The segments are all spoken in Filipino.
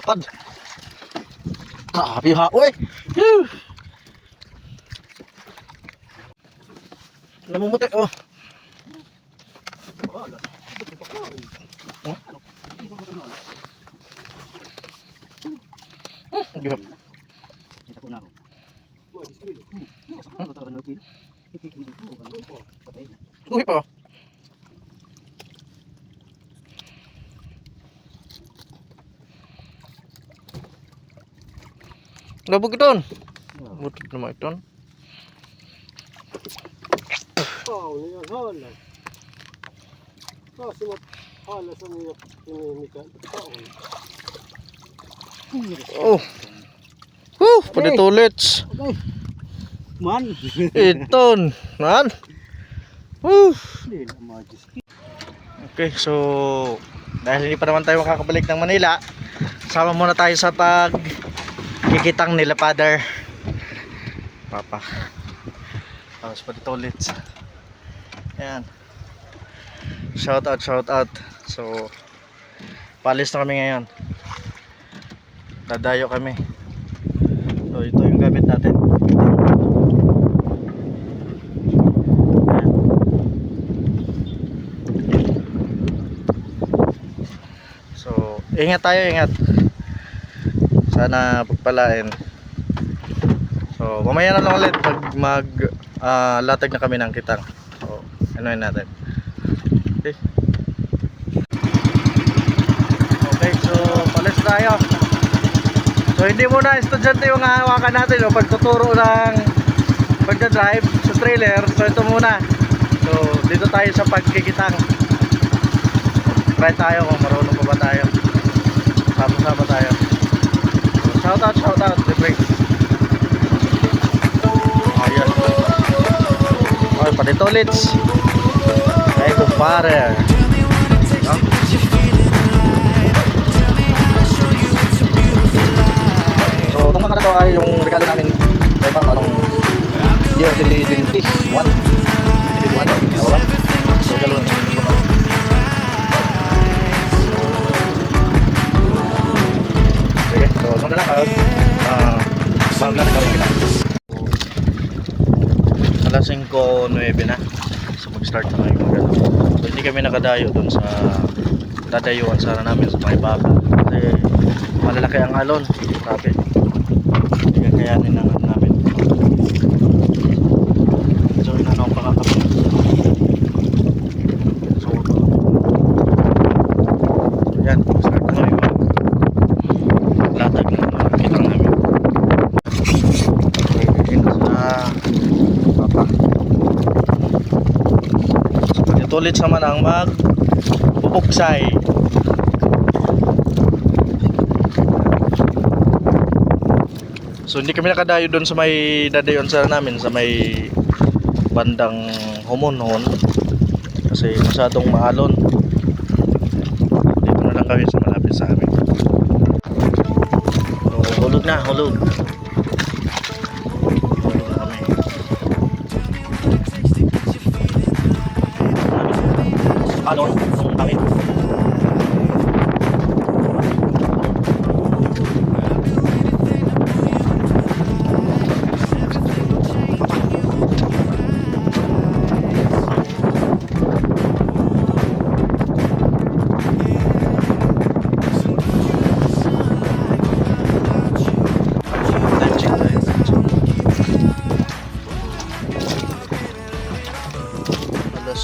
Lapad. Grabe ha. Uy! Namumuti. Oh. Gihap. Uy pa. Labog iton. Butot naman iton. Oh, niyan hala. Kasi hala sa niya pinimikan. Oh. Pwede tulits. Okay. Man. Iton. Man. Okay, so dahil hindi pa naman tayo makakabalik ng Manila, sama muna tayo sa pagkikitang nila Father Papa. Tapos pwede tulits. Ayan. Shout out, shout out. So palis na kami ngayon. Dadayo kami. So ito yung gamit natin. So ingat tayo, ingat. Sana pagpalain. So mamaya na lang ulit pag latag na kami ng kitang. So anuin natin. Okay. Okay, so palis tayo. So hindi muna estudyante yung hahawakan natin o pagtuturo ng pagdadrive sa trailer. So ito muna. So dito tayo sa pagkikitang. Try tayo kung marunong pa ba tayo. Sama-sama tayo. So, shout out the brakes. Ayan. Okay, pati tolits. Ay kumpare. No? So itong mga to ay yung regalo namin kay Papa nung year 2021. So regalo namin. Sige, so sunod na lang bago natin gawin kita. Alas 5:09 na. So mag-start na kayo magano. So hindi kami nakadayo dun sa dadayuan sana namin sa may baka. Kasi malalaki ang alon. Grabe. Hindi kakayanin ng namin. So inanong pa kami. So yan, start na kami latag na kitang namin. Ito sa Papa. So pagitulit naman ang magbubuksay. So hindi kami nakadayo doon sa may dadayon sa namin sa may bandang Homonhon kasi masyadong maalon. Dito na lang kami sa malapit sa amin. So, hulog na, hulog. Hulog na kami. Alon, ang pangit.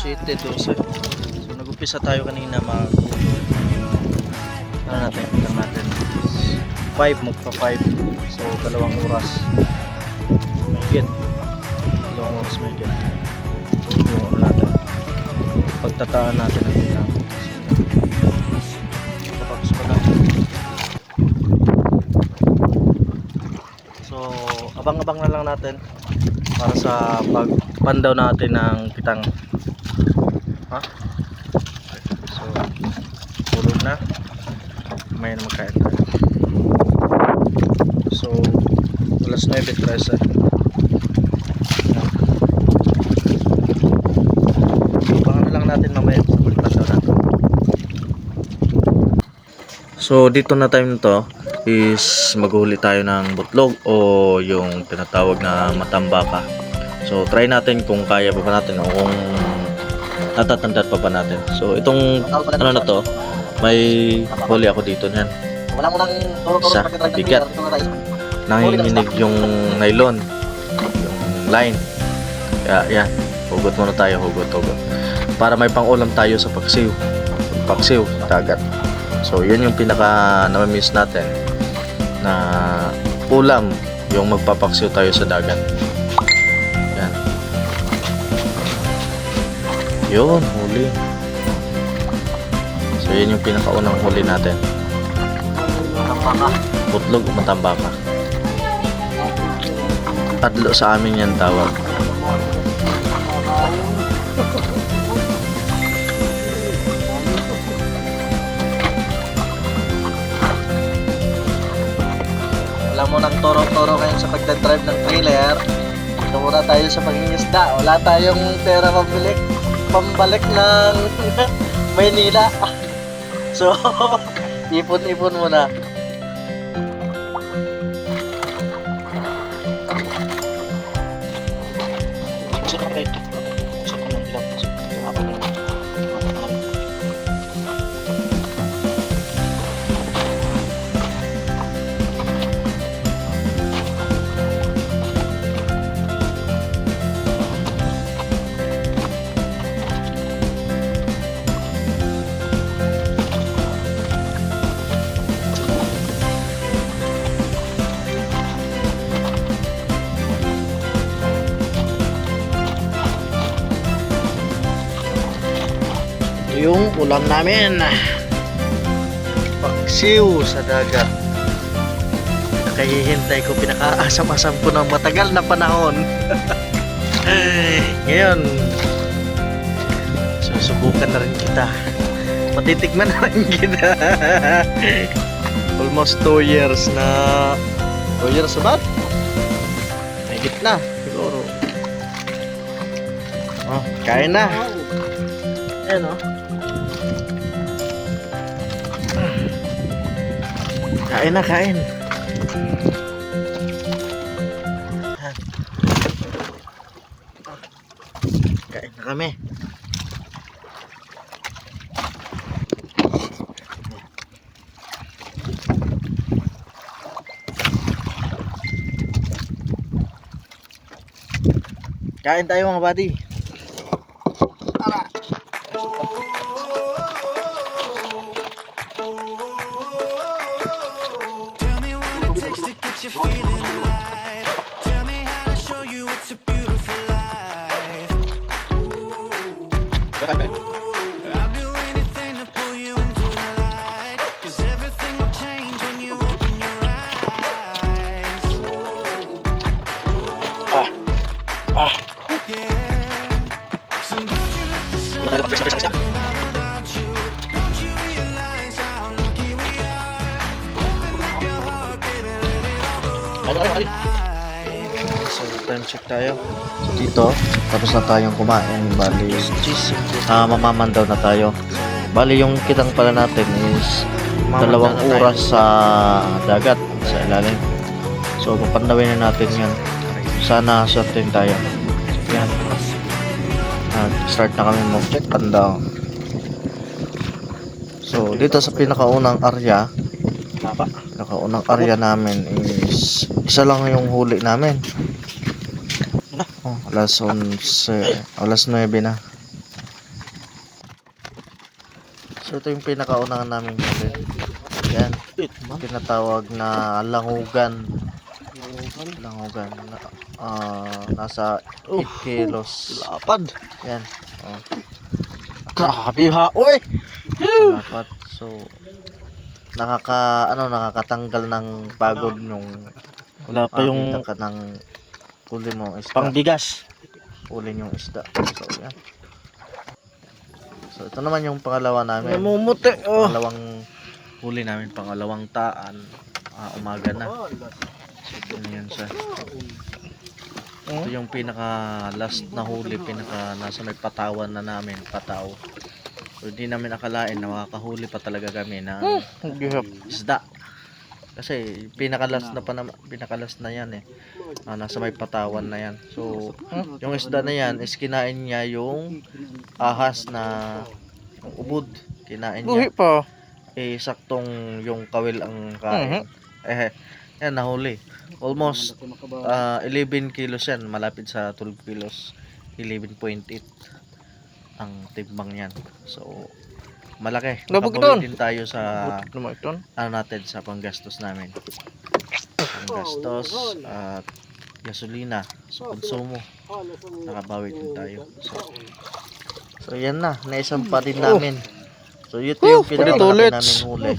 City 12. So nag-umpisa tayo kanina natin 5 magpa 5. So 2 oras. Mahigit. 2 oras mahigit. Yung natin. Pagtataan natin ang bilang. Tapos pa na. So abang-abang na lang natin para sa pagpandaw natin ng kitang. Ha? So, tulog na. May na magkain tayo. So, alas 9:13. Abangan na lang natin mamaya sa pagpasal natin. So, dito na time to. is maghuli tayo ng butlog o yung tinatawag na matambaka. So try natin kung kaya pa ba natin o kung natatandaan pa ba natin. So itong ano na to, may huli ako dito niyan. Wala mo nang Sa bigat. Nanginginig yung nylon, yung line. Kaya yan, hugot muna tayo, hugot. Para may pang-ulam tayo sa paksiw. Paksiw, dagat. So yun yung pinaka namimiss natin na ulam, yung magpapaksiw tayo sa dagat. Yan. Yun, huli. So yun yung pinakaunang huli natin. Butlog o matambaka. Adlo sa amin yan tawag. Wala mo nang toro-toro ngayon sa pagdadrive ng trailer. Ito muna tayo sa pangingisda. Wala tayong pera pambalik ng Maynila. So, ipon-ipon muna. Yung ulam namin, paksiw sa dagat. Nakahihintay ko, pinakaasam-asam ko ng matagal na panahon. Ngayon susubukan na rin kita, matitikman na rin kita. Almost 2 years na 2 years ba? Mahigit na siguro. Oh, kain na. Ayan oh. Kain na, kain. Kain na kami. Kain tayo mga buddy. So time check tayo. So dito, tapos na tayong kumain. Bali, mamamandaw na tayo. Bali yung kitang pala natin is 2 oras sa dagat, sa ilalim. So papandawin na natin yan. Sana certain tayo. Yan. Start na kami mag-check pandaw. So dito sa pinakaunang area, namin is isa lang yung huli namin. Oh, alas 11, alas 9 na. So ito yung pinakaunang namin huli. Yan, tinatawag na langugan. Nasa 8 kilos. Lapad. Yan. Oh. Grabe ha. Uy! Dapat. So nakakatanggal ng pagod nung Wala pa yung ka ng huli mo isda. pangbigas. Huli yung isda. So yan. So ito naman yung pangalawa namin. Namumuti. Oh. Pangalawang huli namin, pangalawang taan. Umaga na. So ito na yun siya. Ito yung pinaka last na huli, pinaka nasa may patawan na namin, pataw. So hindi namin akalain na makakahuli pa talaga kami ng isda. Kasi pinakalas na yan eh. Nasa may patawan na yan. So, yung isda na yan is kinain niya yung ahas na yung ubod. Kinain niya. pa. Eh, saktong yung kawil ang kain. Yan, nahuli. Almost 11 kilos yan. Malapit sa 12 kilos. 11.8 ang timbang yan. So, malaki. Labog Nakabawi din tayo sa Lumakton. natin sa panggastos namin. Panggastos at gasolina sa konsumo. Nakabawi din tayo. So yan na. Naisampa din namin. So ito yung pinakamalaki Paditulits. namin huli.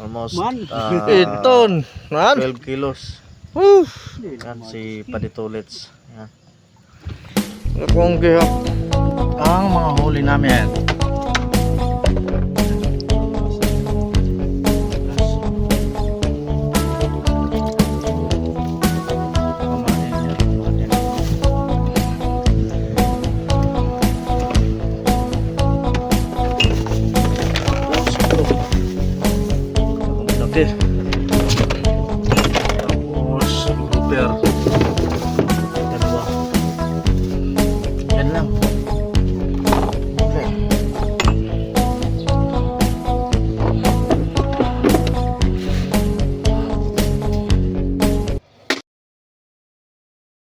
Almost Man. 8 Man. 12 kilos. Woo. Yan si Paditulits. Yan. Akong gihap. Ang mga huli namin. Laki. Tapos, grouper.